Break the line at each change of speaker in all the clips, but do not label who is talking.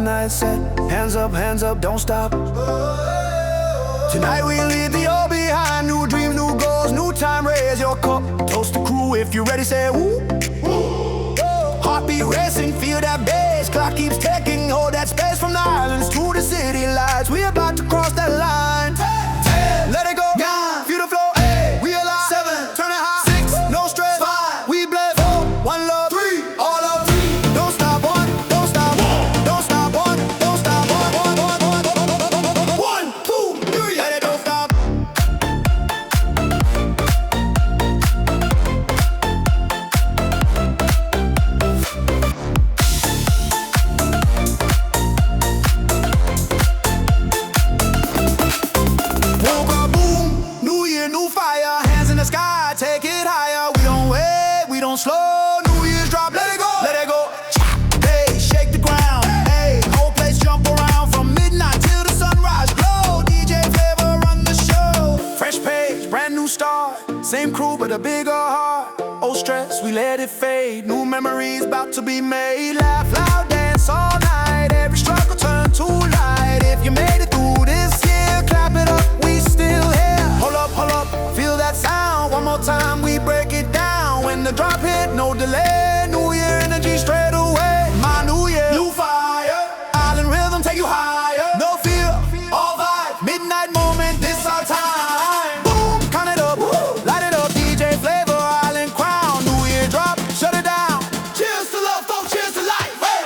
midnight set. Hands up, don't stop. Tonight we leave the old behind. New dreams, new goals, new time. Raise your cup, toast the crew. If you're ready, say woo, woo. Heartbeat racing, feel that bass. Clock keeps ticking, hold that space. From the islands to the city lights, we about to cross that line. 10, let it go, yeah. Feel the flow. 8, we alive. 7, turn it high. 6, no stress. 5, we bless. 4, one love. 3, all of 3. Don't stop, 1, don't stop. 1, don't stop. 1, don't stop. 1, 2, 3. Let it don't stop. Sky, take it higher. We don't wait, we don't slow. New Year's drop, let it go, let it go. Hey, shake the ground. Hey, whole place jump around from midnight till the sunrise. Glow, DJ Flavor run the show. Fresh page, brand new start. Same crew but a bigger heart. Old stress, we let it fade. New memories about to be made. Laugh loud, dance all night. Every struggle turn to light. If you made it through this year, clap it up, we still here. Hold up, feel that sound. One more time, we break it down. When the drop hit, no delay. New Year energy straight away. My new year, new fire. Island rhythm take you higher. No fear, all vibe. Midnight moment, this our time. Boom, count it up, light it up. DJ Flavor, Island Crown. New Year drop, shut it down. Cheers to love, folks, cheers to life. Hey.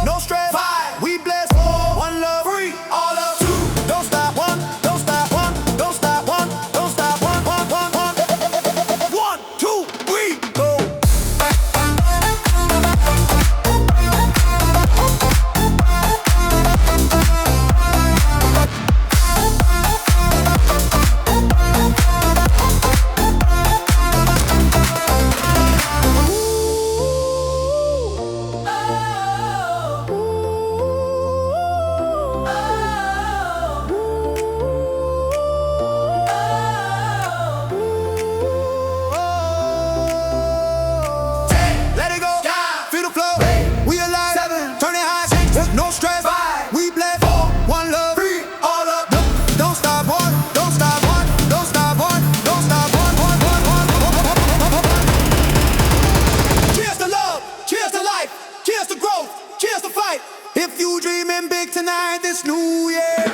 No stress, 5, we bless. 4, one love. 3, all up. Don't stop, 1, don't stop. 1, don't stop. 1, don't stop. 1, 1. Cheers to love, cheers to life, cheers to growth, cheers to fight. If you dreaming big tonight, this new year.